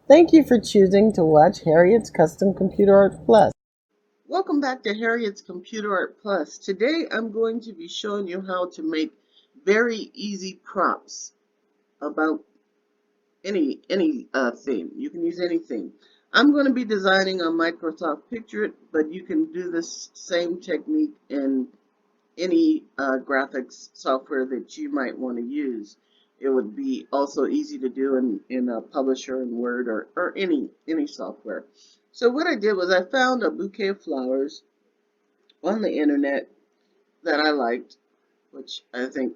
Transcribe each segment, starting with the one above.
Thank you for choosing to watch Harriet's Custom Computer Art Plus. Welcome back to Harriet's Computer Art Plus. Today I'm going to be showing you how to make very easy props about any theme. You can use anything. I'm going to be designing on Microsoft Picture, but you can do this same technique in any graphics software that you might want to use. It would be also easy to do in a Publisher in Word or any software. So what I did was I found a bouquet of flowers on the internet that I liked, which I think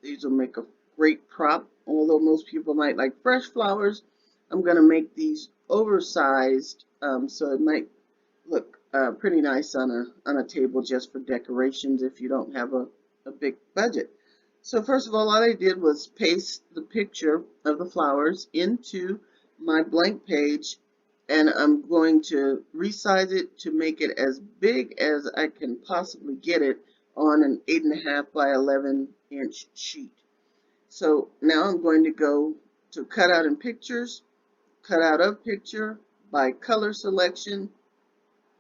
these will make a great prop. Although most people might like fresh flowers, I'm going to make these oversized, so it might look pretty nice on a table just for decorations if you don't have a big budget. So first of all I did was paste the picture of the flowers into my blank page, and I'm going to resize it to make it as big as I can possibly get it on an 8.5 by 11-inch sheet. So now I'm going to go to cut out in pictures, cut out of picture by color selection.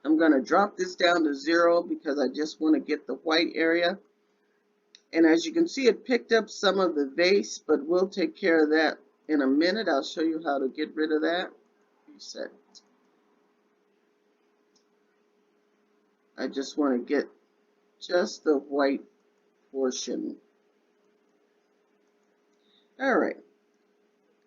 I'm going to drop this down to 0 because I just want to get the white area. And as you can see, it picked up some of the vase, but we'll take care of that in a minute. I'll show you how to get rid of that. Reset. I just want to get just the white portion. All right.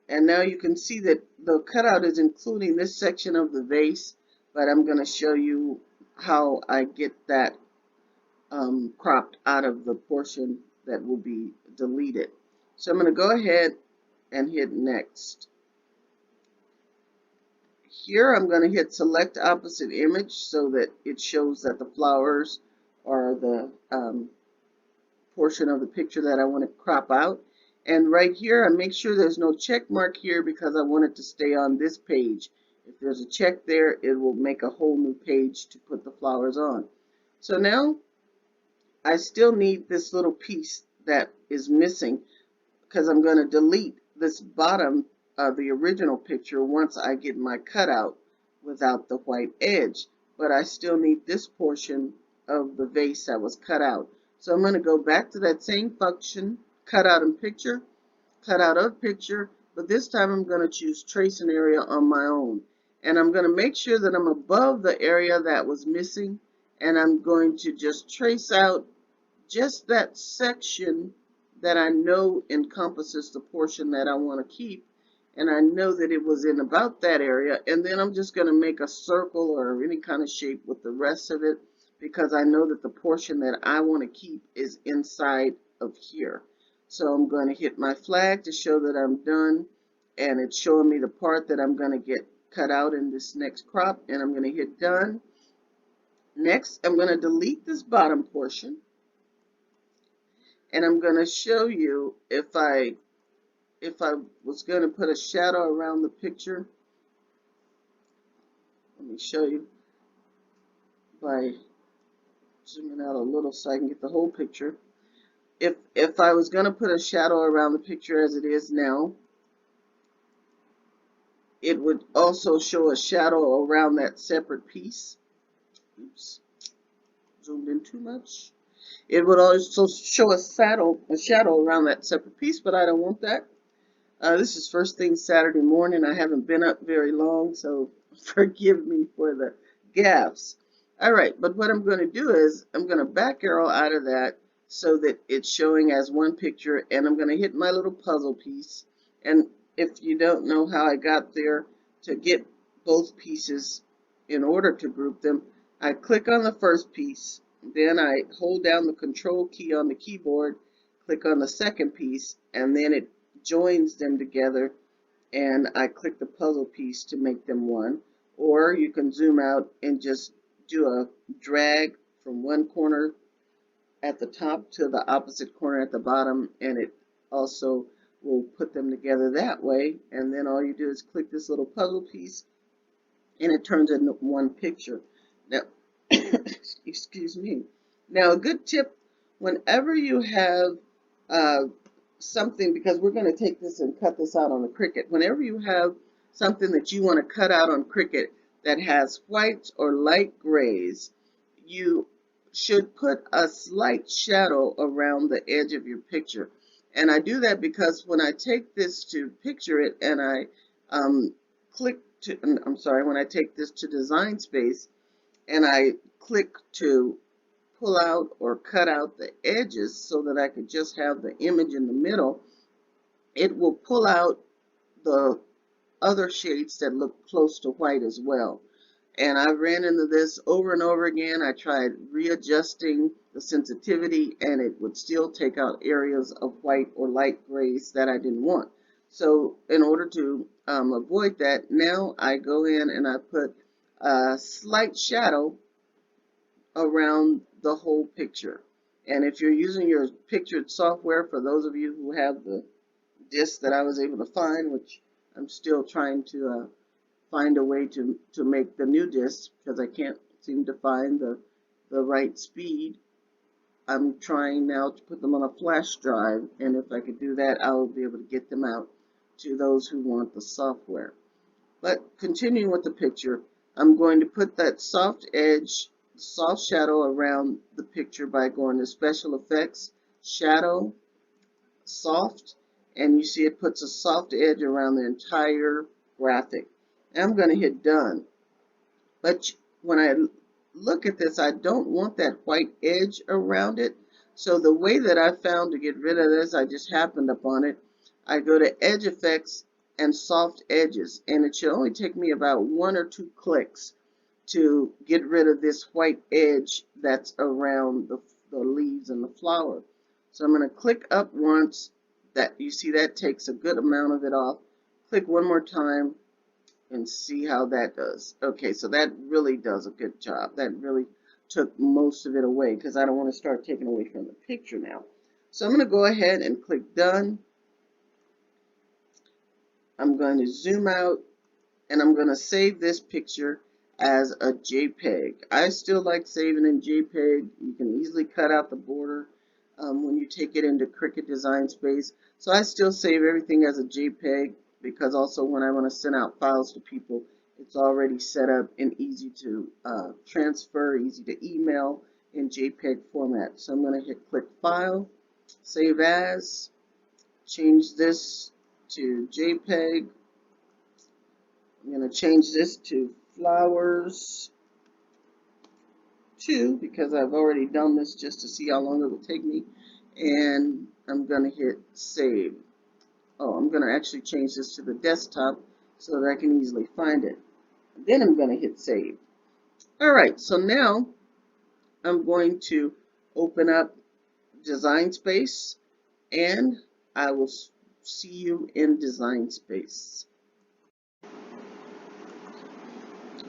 And now you can see that the cutout is including this section of the vase, but I'm going to show you how I get that cropped out of the portion that will be deleted. So I'm going to go ahead and hit next. Here I'm going to hit select opposite image so that it shows that the flowers are the portion of the picture that I want to crop out. And right here, I make sure there's no check mark here because I want it to stay on this page. If there's a check there, it will make a whole new page to put the flowers on. So now I still need this little piece that is missing because I'm going to delete this bottom of the original picture once I get my cutout without the white edge. But I still need this portion of the vase that was cut out. So I'm going to go back to that same function, cut out in picture, cut out of picture, but this time I'm going to choose trace an area on my own. And I'm going to make sure that I'm above the area that was missing, and I'm going to just trace out just that section that I know encompasses the portion that I want to keep, and I know that it was in about that area, and then I'm just going to make a circle or any kind of shape with the rest of it because I know that the portion that I want to keep is inside of here. So I'm going to hit my flag to show that I'm done, and it's showing me the part that I'm going to get cut out in this next crop, and I'm going to hit done. Next, I'm going to delete this bottom portion. And I'm going to show you if I was going to put a shadow around the picture. Let me show you by zooming out a little so I can get the whole picture. If I was going to put a shadow around the picture as it is now, it would also show a shadow around that separate piece. Oops, zoomed in too much. It would also show a shadow around that separate piece, but I don't want that. This is first thing Saturday morning. I haven't been up very long, so forgive me for the gaffes. All right, but what I'm going to do is I'm going to back arrow out of that so that it's showing as one picture, and I'm going to hit my little puzzle piece. And if you don't know how I got there, to get both pieces in order to group them, I click on the first piece, then I hold down the control key on the keyboard, click on the second piece, and then it joins them together, and I click the puzzle piece to make them one. Or you can zoom out and just do a drag from one corner at the top to the opposite corner at the bottom, and it also will put them together that way. And then all you do is click this little puzzle piece and it turns into one picture. Now, excuse me. Now, a good tip whenever you have something, because we're going to take this and cut this out on the Cricut, whenever you have something that you want to cut out on Cricut that has whites or light grays, you should put a slight shadow around the edge of your picture. And I do that because when I take this to picture it and I click to, I'm sorry, when I take this to Design Space and I click to pull out or cut out the edges so that I could just have the image in the middle, it will pull out the other shades that look close to white as well. And I ran into this over and over again. I tried readjusting the sensitivity and it would still take out areas of white or light grays that I didn't want. So in order to avoid that, now I go in and I put a slight shadow around the whole picture. And if you're using your pictured software, for those of you who have the disc that I was able to find, which I'm still trying to find a way to make the new disc because I can't seem to find the right speed. I'm trying now to put them on a flash drive, and if I could do that, I'll be able to get them out to those who want the software. But continuing with the picture, I'm going to put that soft edge, soft shadow around the picture by going to Special Effects, Shadow, Soft, and you see it puts a soft edge around the entire graphic. And I'm going to hit Done. But when I look at this, I don't want that white edge around it. So the way that I found to get rid of this, I just happened upon it. I go to Edge Effects and Soft Edges, and it should only take me about 1 or 2 clicks to get rid of this white edge that's around the leaves and the flower. So I'm going to click up once. That you see that takes a good amount of it off. Click one more time and see how that does. Okay, so that really does a good job. That really took most of it away because I don't want to start taking away from the picture now. So I'm going to go ahead and click Done. I'm going to zoom out and I'm going to save this picture as a JPEG. I still like saving in JPEG. You can easily cut out the border when you take it into Cricut Design Space. So I still save everything as a JPEG because also when I want to send out files to people, it's already set up and easy to transfer, easy to email in JPEG format. So I'm going to hit click File, Save As, change this to JPEG. I'm going to change this to Flowers 2 because I've already done this just to see how long it will take me. And I'm going to hit Save. Oh, I'm going to actually change this to the desktop so that I can easily find it. Then I'm going to hit Save. Alright, so now I'm going to open up Design Space and I will see you in Design Space.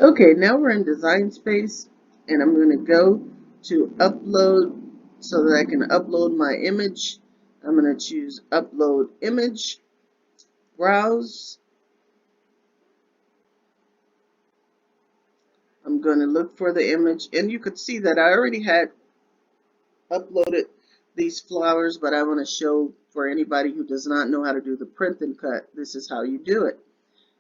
Okay, now we're in Design Space and I'm going to go to Upload so that I can upload my image. I'm going to choose Upload Image, Browse. I'm going to look for the image and you could see that I already had uploaded these flowers, but I want to show for anybody who does not know how to do the print and cut, this is how you do it.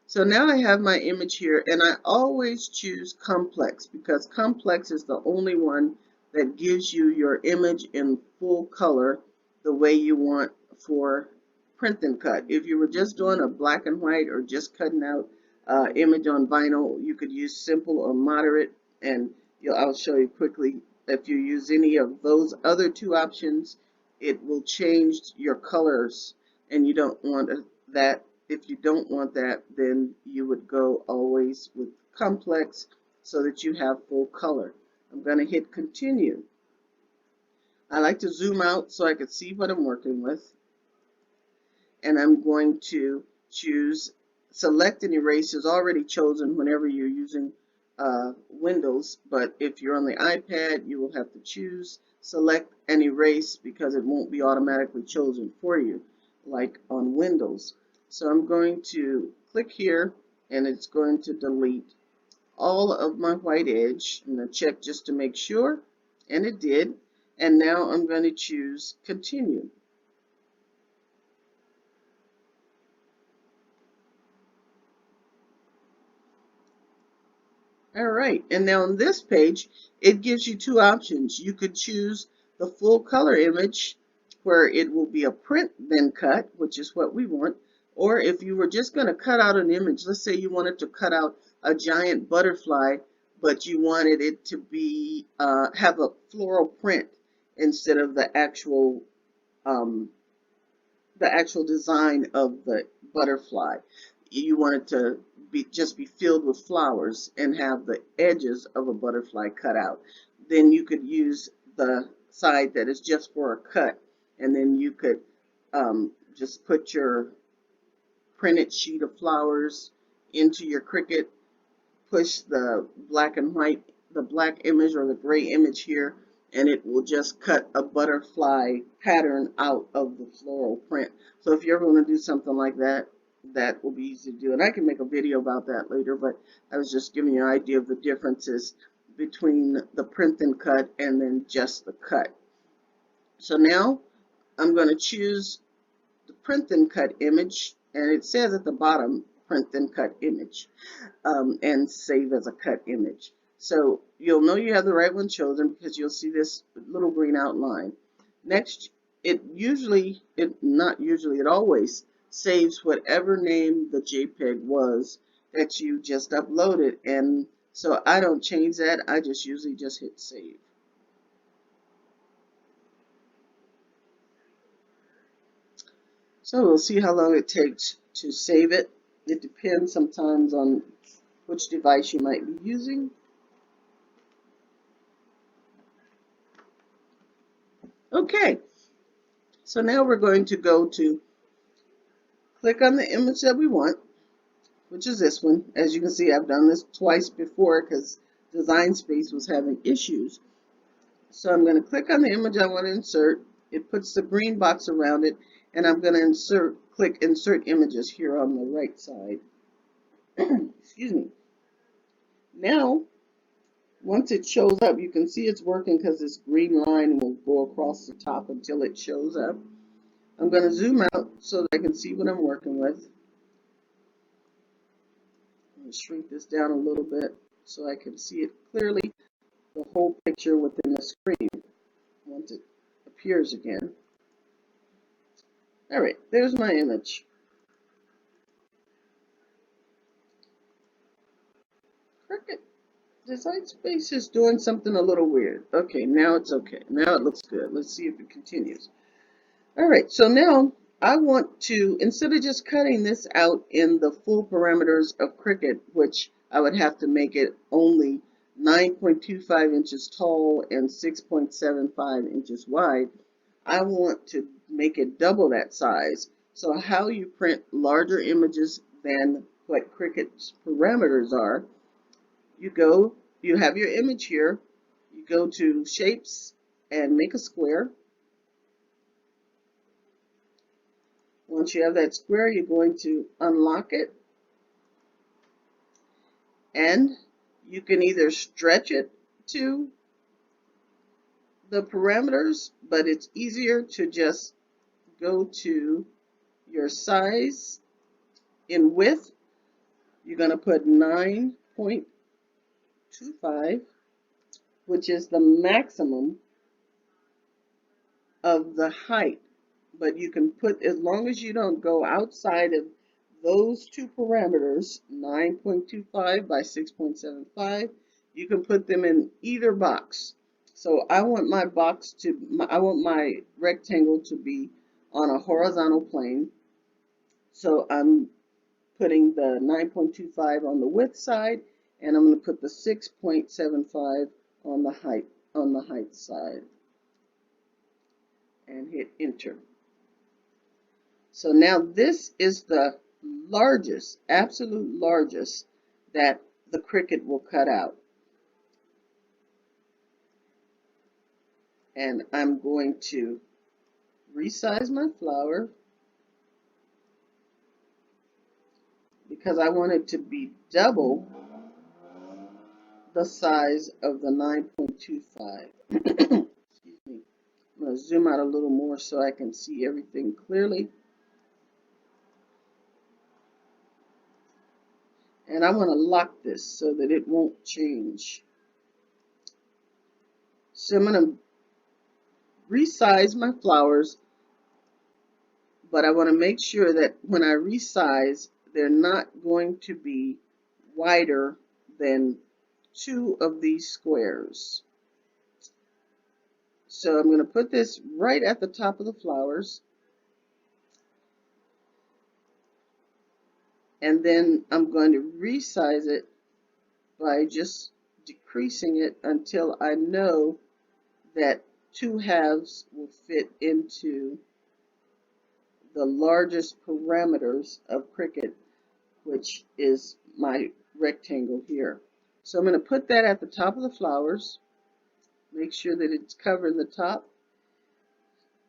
So now I have my image here and I always choose complex because complex is the only one that gives you your image in full color the way you want for print and cut. If you were just doing a black and white or just cutting out image on vinyl, you could use simple or moderate, and I'll show you quickly. If you use any of those other two options, it will change your colors and you don't want that. If you don't want that, then you would go always with complex so that you have full color. I'm going to hit continue. I like to zoom out so I can see what I'm working with. And I'm going to choose select and erase is already chosen whenever you're using Windows, but if you're on the iPad, you will have to choose select and erase because it won't be automatically chosen for you like on Windows. So I'm going to click here and it's going to delete all of my white edge. I'm going to check just to make sure, and it did. And now I'm going to choose continue. All right, and now on this page, it gives you two options. You could choose the full color image where it will be a print then cut, which is what we want. Or if you were just going to cut out an image, let's say you wanted to cut out a giant butterfly, but you wanted it to be have a floral print instead of um, the actual design of the butterfly. You want it to just be filled with flowers and have the edges of a butterfly cut out. Then you could use the side that is just for a cut, and then you could just put your printed sheet of flowers into your Cricut, push the black and white, the black image or the gray image here, and it will just cut a butterfly pattern out of the floral print. So if you ever want to do something like that, that will be easy to do. And I can make a video about that later, but I was just giving you an idea of the differences between the print and cut and then just the cut. So now I'm going to choose the print and cut image, and it says at the bottom, print and cut image, and save as a cut image. So you'll know you have the right one chosen because you'll see this little green outline. Next, it always saves whatever name the JPEG was that you just uploaded, and so I don't change that. I just usually just hit save. So we'll see how long it takes to save it. It depends sometimes on which device you might be using. Okay, so now we're going to go to click on the image that we want, which is this one. As you can see, I've done this twice before because Design Space was having issues. So I'm going to click on the image I want to insert. It puts the green box around it, and I'm going to click Insert Images here on the right side. Excuse me. Now, once it shows up, you can see it's working because this green line will go across the top until it shows up. I'm going to zoom out so that I can see what I'm working with. I'm going to shrink this down a little bit so I can see it clearly, the whole picture within the screen once it appears again. All right, there's my image. Cricut Design Space is doing something a little weird. Okay, now it's okay. Now it looks good. Let's see if it continues. All right, so now I want to, instead of just cutting this out in the full parameters of Cricut, which I would have to make it only 9.25 inches tall and 6.75 inches wide, I want to make it double that size. So how you print larger images than what Cricut's parameters are, you have your image here, you go to Shapes and make a square. Once you have that square, you're going to unlock it, and you can either stretch it to the parameters, but it's easier to just go to your size in width. You're going to put 9.25, which is the maximum of the height. But you can put, as long as you don't go outside of those two parameters, 9.25 by 6.75, you can put them in either box. So I want my rectangle to be on a horizontal plane. So I'm putting the 9.25 on the width side, and I'm going to put the 6.75 on the height side, and hit enter. So now this is the largest, absolute largest that the Cricut will cut out. And I'm going to resize my flower because I want it to be double the size of the 9.25. Excuse me. I'm going to zoom out a little more so I can see everything clearly. And I want to lock this so that it won't change. So I'm going to resize my flowers, but I want to make sure that when I resize, they're not going to be wider than 2 of these squares. So I'm going to put this right at the top of the flowers. And then I'm going to resize it by just decreasing it until I know that 2 halves will fit into the largest parameters of Cricut, which is my rectangle here. So I'm going to put that at the top of the flowers, make sure that it's covering the top.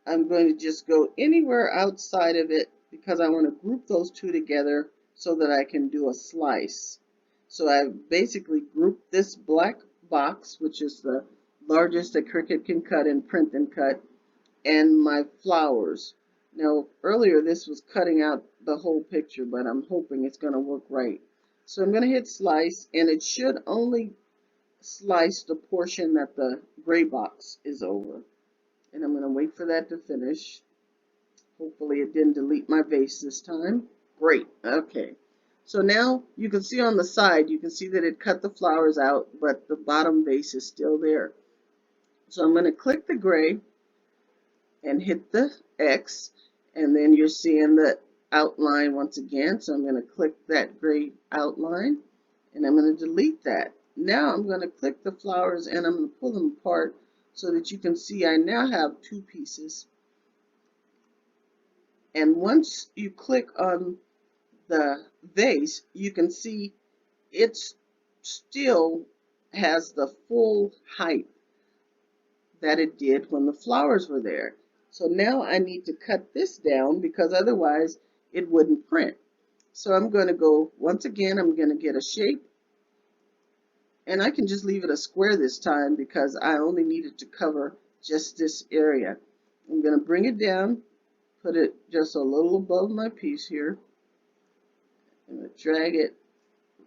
I'm going to just go anywhere outside of it because I want to group those 2 together so that I can do a slice. So I've basically grouped this black box, which is the largest that Cricut can cut and print and cut, and my flowers. Now, earlier this was cutting out the whole picture, but I'm hoping it's going to work right. So I'm going to hit slice, and it should only slice the portion that the gray box is over. And I'm going to wait for that to finish. Hopefully it didn't delete my vase this time. Great. Okay. So now you can see on the side, you can see that it cut the flowers out, but the bottom vase is still there. So I'm going to click the gray and hit the X, and then you're seeing the outline once again. So I'm going to click that gray outline, and I'm going to delete that. Now I'm going to click the flowers and I'm going to pull them apart so that you can see I now have 2 pieces. And once you click on the vase, you can see it still has the full height that it did when the flowers were there. So now I need to cut this down because otherwise it wouldn't print. So I'm going to go, once again, I'm going to get a shape. And I can just leave it a square this time because I only needed to cover just this area. I'm going to bring it down, put it just a little above my piece here. I'm going to drag it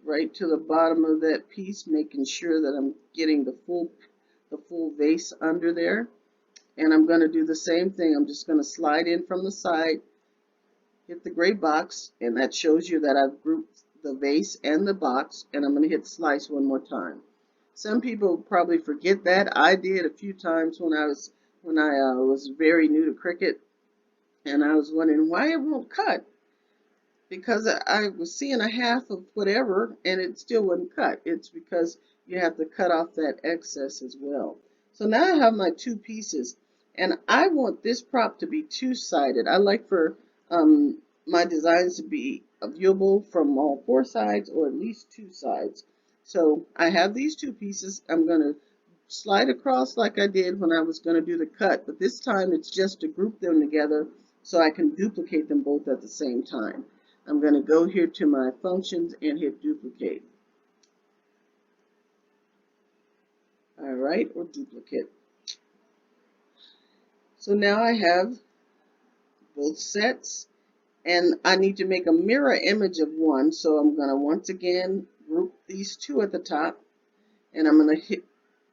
right to the bottom of that piece, making sure that I'm getting the full vase under there. And I'm going to do the same thing. I'm just going to slide in from the side, hit the gray box, and that shows you that I've grouped the vase and the box, and I'm going to hit slice one more time. Some people probably forget that. I did a few times when I was very new to Cricut, and I was wondering why it won't cut. Because I was seeing a half of whatever and it still wouldn't cut. It's because you have to cut off that excess as well. So now I have my 2 pieces, and I want this prop to be 2-sided. I like for my designs to be viewable from all 4 sides or at least 2 sides. So I have these 2 pieces. I'm going to slide across like I did when I was going to do the cut, but this time it's just to group them together so I can duplicate them both at the same time. I'm going to go here to my functions and hit duplicate. All right, or duplicate. So now I have both sets, and I need to make a mirror image of one. So I'm going to once again group these 2 at the top, and I'm going to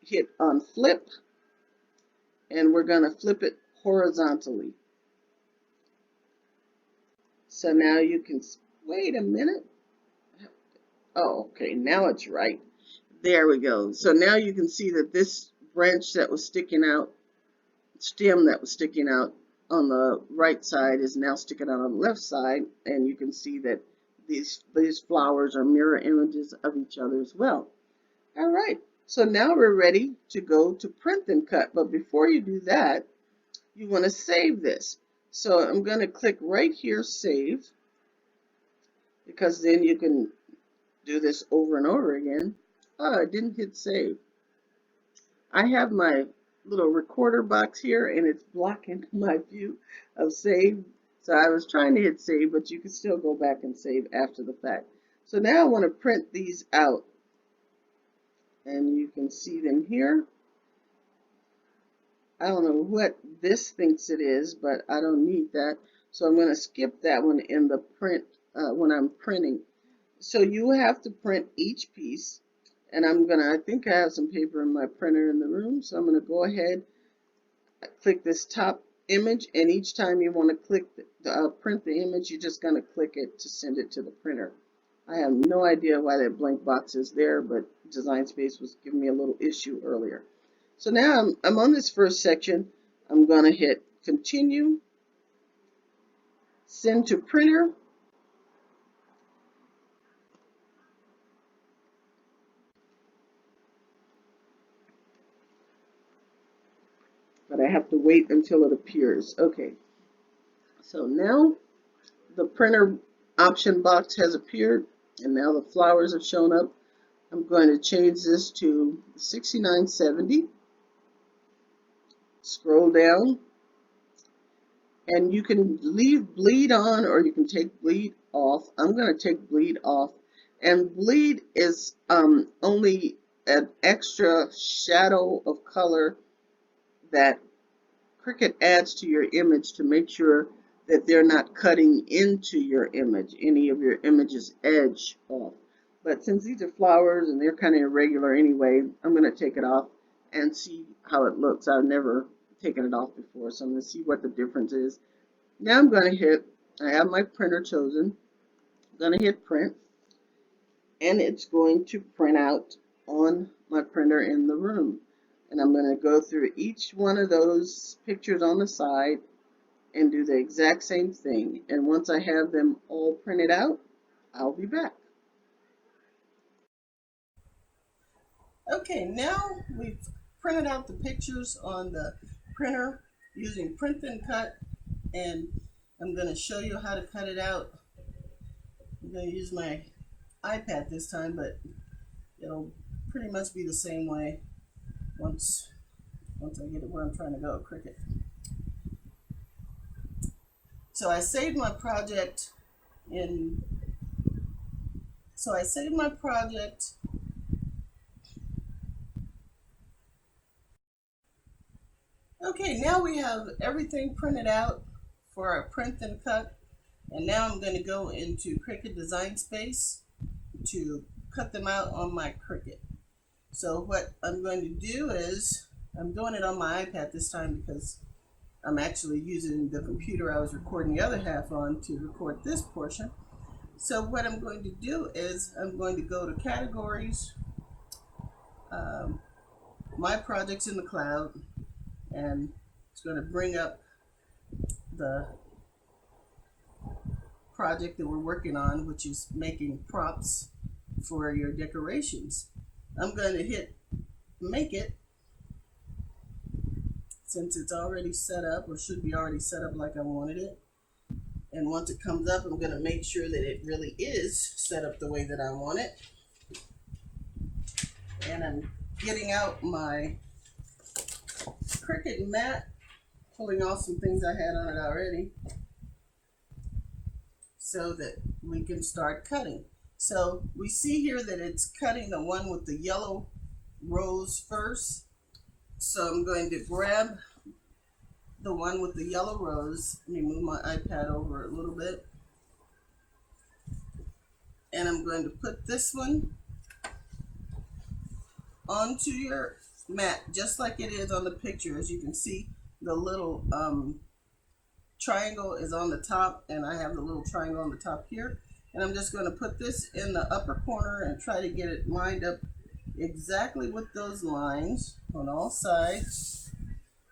hit on flip, and we're going to flip it horizontally. So now you can, wait a minute. Oh, okay, now it's right. There we go. So now you can see that this branch that was sticking out, stem that was sticking out on the right side is now sticking out on the left side, and you can see that these flowers are mirror images of each other as well. All right, so now we're ready to go to print and cut, but before you do that, you want to save this. So I'm going to click right here, save, because then you can do this over and over again. Oh, I didn't hit save. I have my little recorder box here and it's blocking my view of save. So I was trying to hit save, but you can still go back and save after the fact. So now I want to print these out. And you can see them here. I don't know what this thinks it is, but I don't need that. So I'm going to skip that one in the print when I'm printing. So you have to print each piece. And I think I have some paper in my printer in the room. So I'm gonna go ahead, click this top image, and each time you want to print the image, you're just gonna click it to send it to the printer. I have no idea why that blank box is there, but Design Space was giving me a little issue earlier. So now I'm on this first section. I'm gonna hit continue, send to printer. But I have to wait until it appears. Okay, so now the printer option box has appeared, and now the flowers have shown up. I'm going to change this to 6970. Scroll down, and you can leave bleed on or you can take bleed off. I'm going to take bleed off, and bleed is only an extra shadow of color that Cricut adds to your image to make sure that they're not cutting into your image, any of your image's edge off. But since these are flowers and they're kind of irregular anyway, I'm going to take it off and see how it looks. I've never taken it off before, so I'm going to see what the difference is. Now I'm going to I have my printer chosen. I'm going to hit print, and it's going to print out on my printer in the room. And I'm going to go through each one of those pictures on the side and do the exact same thing. And once I have them all printed out, I'll be back. Okay, now we've printed out the pictures on the printer using Print and Cut, and I'm going to show you how to cut it out. I'm going to use my iPad this time, but it'll pretty much be the same way once I get it where I'm trying to go, Cricut. So I saved my project Okay, now we have everything printed out for our Print and Cut, and now I'm going to go into Cricut Design Space to cut them out on my Cricut. So what I'm going to do is, I'm doing it on my iPad this time because I'm actually using the computer I was recording the other half on to record this portion. So what I'm going to do is I'm going to go to Categories, My Projects in the Cloud, and it's going to bring up the project that we're working on, which is making props for your decorations. I'm going to hit Make It, since it's already set up, or should be already set up like I wanted it. And once it comes up, I'm going to make sure that it really is set up the way that I want it. And I'm getting out my Cricut mat, pulling off some things I had on it already, so that we can start cutting. So we see here that it's cutting the one with the yellow rose first. So I'm going to grab the one with the yellow rose. Let me move my iPad over a little bit. And I'm going to put this one onto your mat, just like it is on the picture. As you can see, the little triangle is on the top, and I have the little triangle on the top here. And I'm just going to put this in the upper corner and try to get it lined up exactly with those lines on all sides.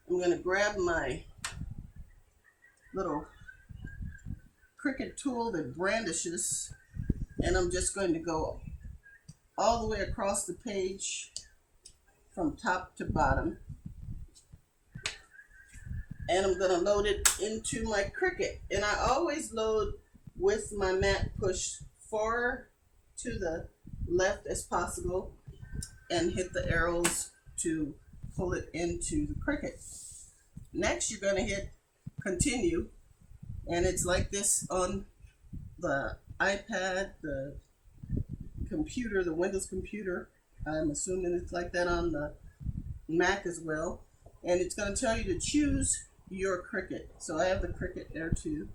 I'm going to grab my little Cricut tool that brandishes, and I'm just going to go all the way across the page from top to bottom. And I'm going to load it into my Cricut. And I always load with my mat pushed far to the left as possible, and hit the arrows to pull it into the Cricut. Next, you're going to hit continue, and it's like this on the iPad, the computer, the Windows computer. I'm assuming it's like that on the Mac as well. And it's going to tell you to choose your Cricut. So I have the Cricut there too.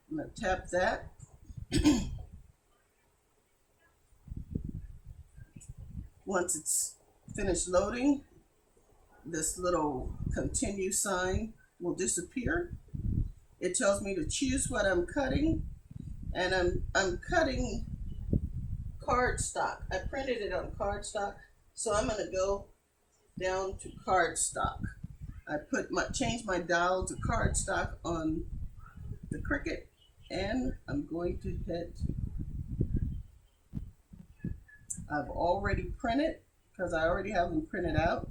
I'm going to tap that. Once it's finished loading, this little continue sign will disappear. It tells me to choose what I'm cutting, and I'm cutting cardstock. I printed it on cardstock, so I'm gonna go down to cardstock. I changed my dial to cardstock on the Cricut, and I'm going to hit. I've already printed because I already have them printed out.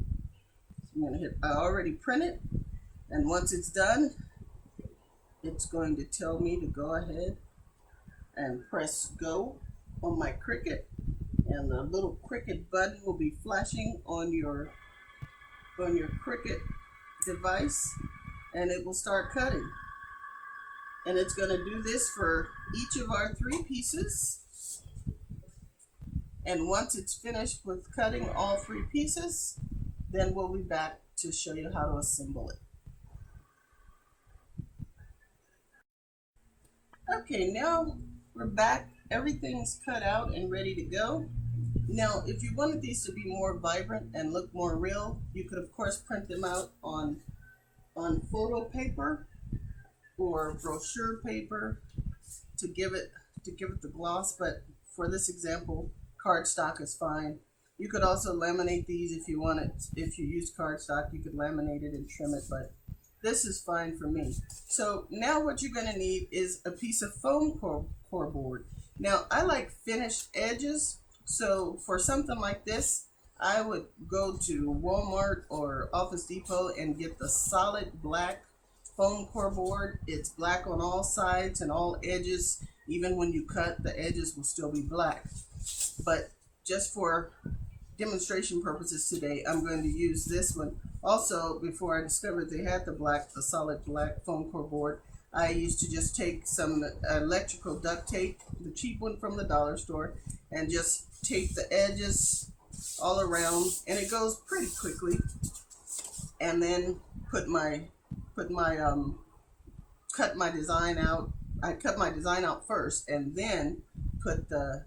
So I'm gonna hit I already printed, and once it's done, it's going to tell me to go ahead and press go on my Cricut, and the little Cricut button will be flashing on your Cricut device, and it will start cutting. And it's going to do this for each of our 3 pieces. And once it's finished with cutting all 3 pieces, then we'll be back to show you how to assemble it. Okay, now we're back. Everything's cut out and ready to go. Now, if you wanted these to be more vibrant and look more real, you could of course print them out on photo paper or brochure paper to give it the gloss, but for this example, cardstock is fine. You could also laminate these if you want it. If you use cardstock, you could laminate it and trim it, but this is fine for me. So now what you're going to need is a piece of foam core board. Now I like finished edges, so for something like this, I would go to Walmart or Office Depot and get the solid black foam core board. It's black on all sides and all edges. Even when you cut, the edges will still be black. But just for demonstration purposes today, I'm going to use this one. Also, before I discovered they had the solid black foam core board, I used to just take some electrical duct tape, the cheap one from the dollar store, and just tape the edges all around, and it goes pretty quickly. And then cut my design out. I cut my design out first, and then put the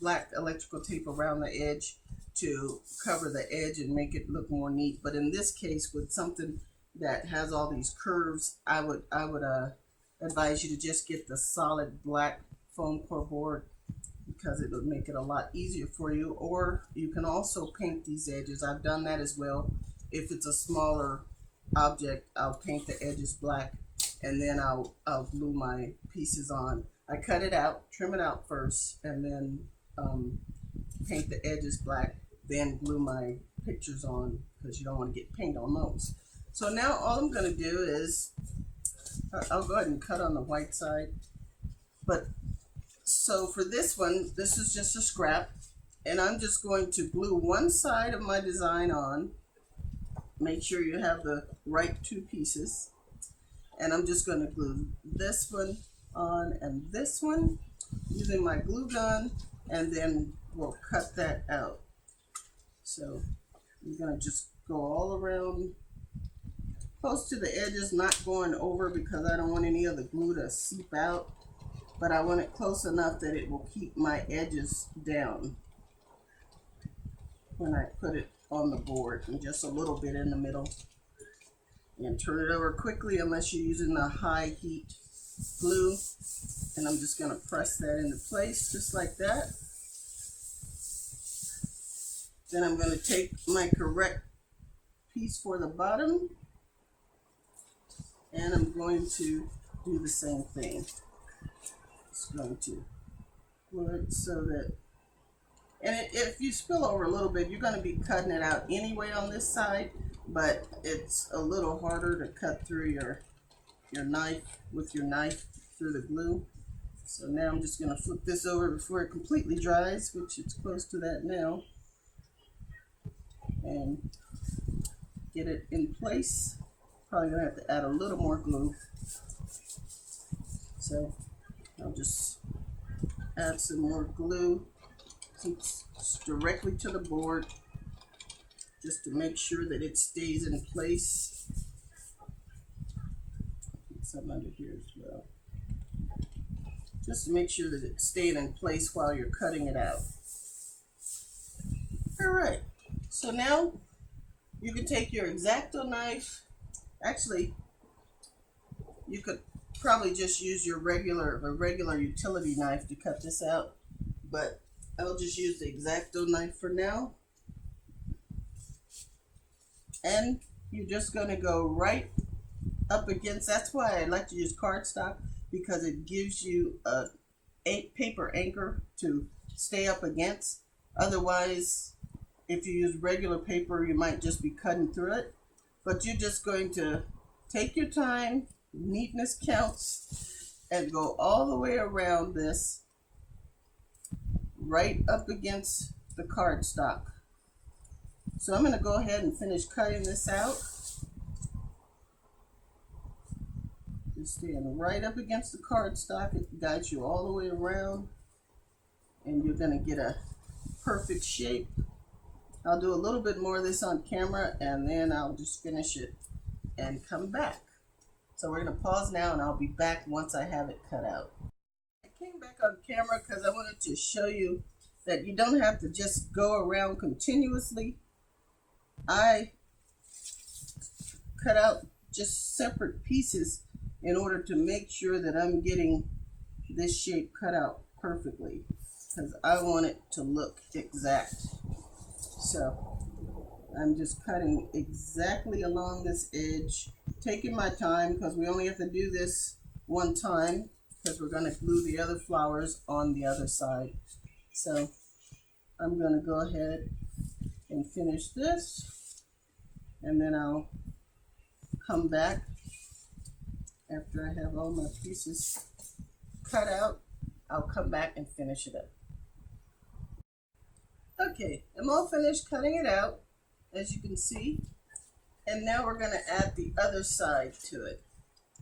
black electrical tape around the edge to cover the edge and make it look more neat. But in this case, with something that has all these curves, I would advise you to just get the solid black foam core board, because it would make it a lot easier for you. Or you can also paint these edges. I've done that as well. If it's a smaller object, I'll paint the edges black, and then I'll glue my pieces on. I cut it out, trim it out first, and then paint the edges black, then glue my pictures on, because you don't want to get paint on those. So now all I'm going to do is, I'll go ahead and cut on the white side. But so for this one, this is just a scrap, and I'm just going to glue one side of my design on. Make sure you have the right 2 pieces. And I'm just going to glue this one on and this one using my glue gun, and then we'll cut that out. So I'm going to just go all around, close to the edges, not going over, because I don't want any of the glue to seep out, but I want it close enough that it will keep my edges down when I put it on the board, and just a little bit in the middle. And turn it over quickly unless you're using the high heat glue. And I'm just going to press that into place just like that. Then I'm going to take my correct piece for the bottom, and I'm going to do the same thing. Just going to glue it so that, and if you spill over a little bit, you're going to be cutting it out anyway on this side, but it's a little harder to cut through your knife with your knife through the glue. So now I'm just going to flip this over before it completely dries, which it's close to that now, and get it in place. Probably going to have to add a little more glue. So I'll just add some more glue directly to the board, just to make sure that it stays in place. Put some under here as well, just to make sure that it's staying in place while you're cutting it out. All right, so now you can take your X-Acto knife. Actually, you could probably just use your regular utility knife to cut this out, but I'll just use the X-Acto knife for now. And you're just going to go right up against, that's why I like to use cardstock, because it gives you a paper anchor to stay up against. Otherwise, if you use regular paper, you might just be cutting through it. But you're just going to take your time, neatness counts, and go all the way around this right up against the cardstock. So I'm going to go ahead and finish cutting this out. Just stand right up against the cardstock. It guides you all the way around, and you're going to get a perfect shape. I'll do a little bit more of this on camera, and then I'll just finish it and come back. So we're going to pause now, and I'll be back once I have it cut out. I came back on camera because I wanted to show you that you don't have to just go around continuously. I cut out just separate pieces in order to make sure that I'm getting this shape cut out perfectly, because I want it to look exact. So I'm just cutting exactly along this edge, taking my time, because we only have to do this one time, because we're going to glue the other flowers on the other side. So I'm going to go ahead and finish this, and then I'll come back after I have all my pieces cut out. I'll come back and finish it up. Okay, I'm all finished cutting it out, as you can see, and now we're going to add the other side to it.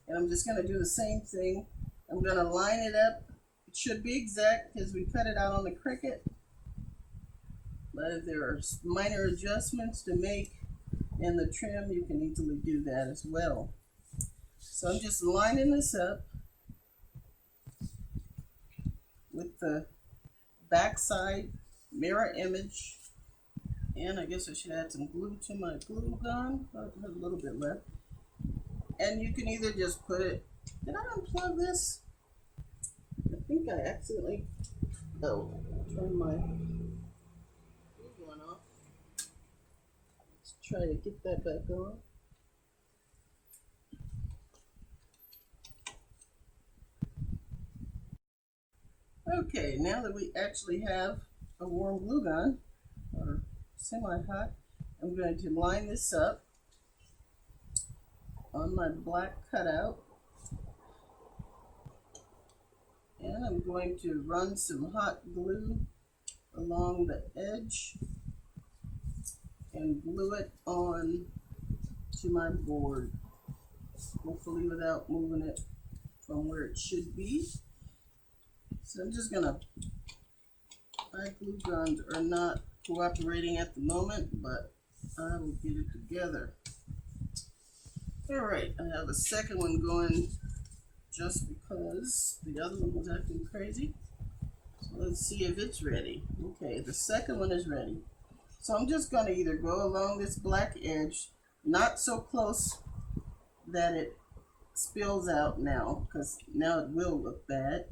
And I'm just going to do the same thing. I'm going to line it up. It should be exact because we cut it out on the Cricut, but if there are minor adjustments to make in the trim, you can easily do that as well. So I'm just lining this up with the back side mirror image, and I guess I should add some glue to my glue gun. I have a little bit left, and you can either just put it. Did I unplug this? I think I accidentally turned my glue gun off. Let's try to get that back on. Okay, now that we actually have a warm glue gun, or semi-hot, I'm going to line this up on my black cutout, and I'm going to run some hot glue along the edge and glue it on to my board, hopefully without moving it from where it should be. So I'm just gonna, my glue guns are not cooperating at the moment, but I will get it together. All right, I have a second one going just because the other one was acting crazy. So let's see if it's ready. Okay, the second one is ready. So I'm just gonna either go along this black edge, not so close that it spills out now, because now it will look bad.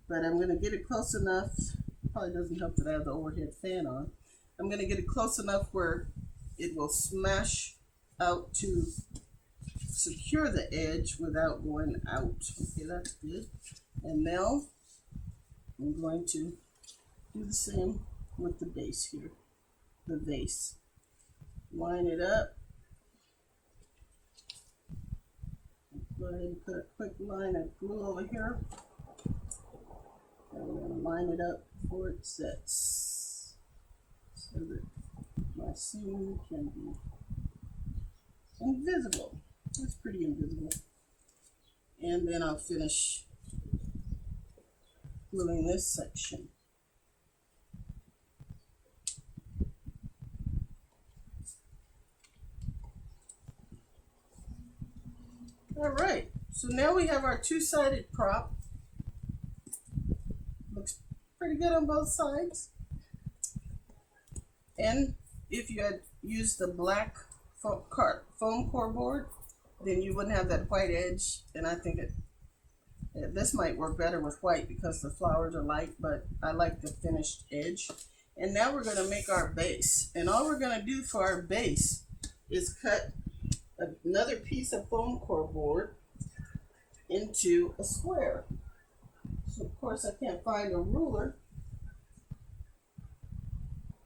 But I'm going to get it close enough. Probably doesn't help that I have the overhead fan on. I'm going to get it close enough where it will smash out to secure the edge without going out. Okay, that's good. And now I'm going to do the same with the base here, the vase. Line it up. Go ahead and put a quick line of glue over here. And we're going to line it up before it sets so that my seam can be invisible. It's pretty invisible. And then I'll finish gluing this section. All right, so now we have our two-sided prop. Looks pretty good on both sides. And if you had used the black foam core board, then you wouldn't have that white edge. And I think this might work better with white because the flowers are light, but I like the finished edge. And now we're going to make our base. And all we're going to do for our base is cut another piece of foam core board into a square. So of course I can't find a ruler.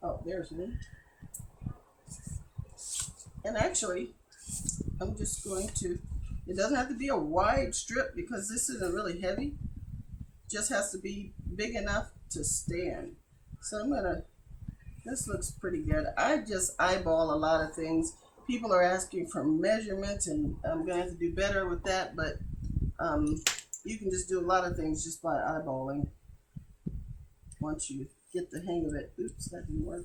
Oh, there's one. And actually, I'm just going to, it doesn't have to be a wide strip because this isn't really heavy. It just has to be big enough to stand. So I'm gonna, this looks pretty good. I just eyeball a lot of things. People are asking for measurements and I'm gonna have to do better with that, but you can just do a lot of things just by eyeballing once you get the hang of it. Oops, that didn't work.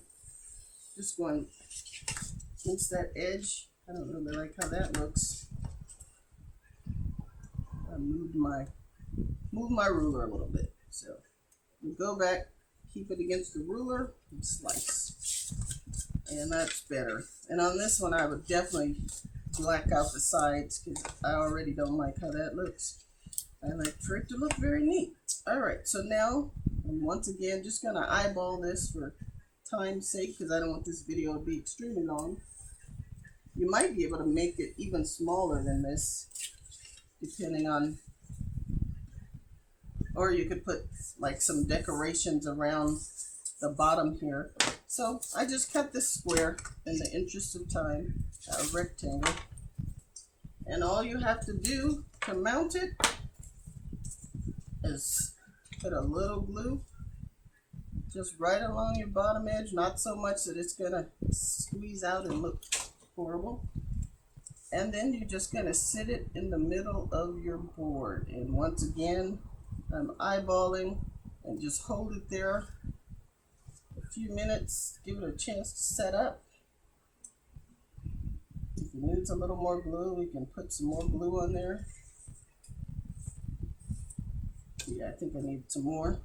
Just going against that edge. I don't really like how that looks. I moved my ruler a little bit. So we go back, keep it against the ruler, and slice. And that's better. And on this one, I would definitely black out the sides because I already don't like how that looks. I like for it to look very neat. All right, so now I'm once again just gonna eyeball this for time's sake because I don't want this video to be extremely long. You might be able to make it even smaller than this, depending on, or you could put like some decorations around the bottom here. So I just cut this square in the interest of time, a rectangle. And all you have to do to mount it is put a little glue just right along your bottom edge, not so much that it's gonna squeeze out and look horrible. And then you're just gonna sit it in the middle of your board. And once again, I'm eyeballing and just hold it there a few minutes, give it a chance to set up. If it needs a little more glue, we can put some more glue on there. Yeah, I think I need some more.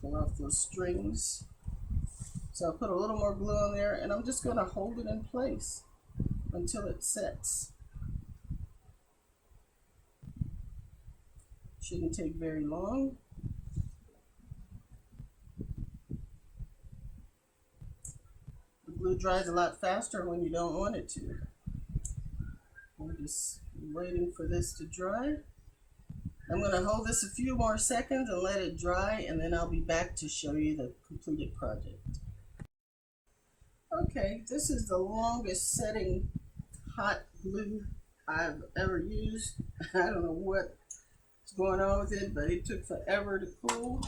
Pull off those strings. So I'll put a little more glue on there and I'm just going to hold it in place until it sets. Shouldn't take very long. The glue dries a lot faster when you don't want it to. We're just waiting for this to dry. I'm going to hold this a few more seconds and let it dry, and then I'll be back to show you the completed project. Okay, this is the longest setting hot glue I've ever used. I don't know what's going on with it, but it took forever to cool.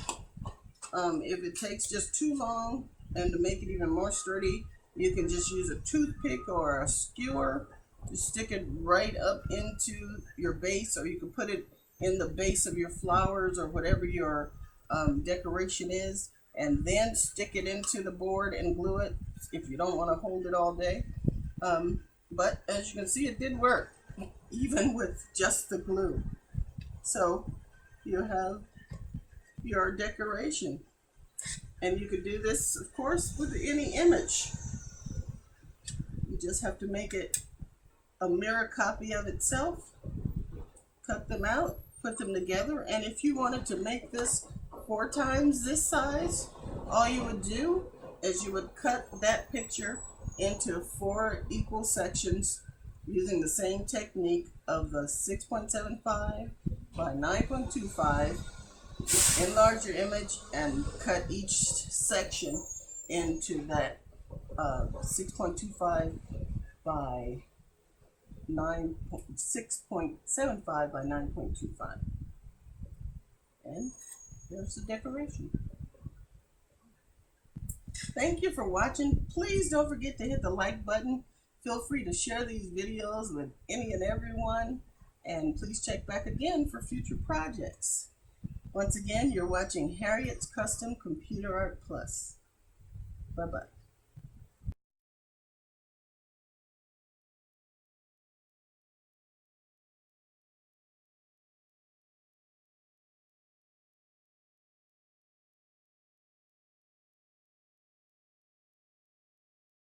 If it takes just too long, and to make it even more sturdy, you can just use a toothpick or a skewer to stick it right up into your base, or you can put it in the base of your flowers or whatever your decoration is, and then stick it into the board and glue it if you don't want to hold it all day. But as you can see, it did work even with just the glue. So you have your decoration, and you could do this of course with any image. You just have to make it a mirror copy of itself, cut them out, put them together, and if you wanted to make this 4 times this size, all you would do is you would cut that picture into 4 equal sections using the same technique of the 6.75 by 9.25. Enlarge your image and cut each section into that 6.25 by 6.75 by 9.25. And there's the decoration. Thank you for watching. Please don't forget to hit the like button. Feel free to share these videos with any and everyone. And please check back again for future projects. Once again, you're watching Harriet's Custom Computer Art Plus. Bye-bye.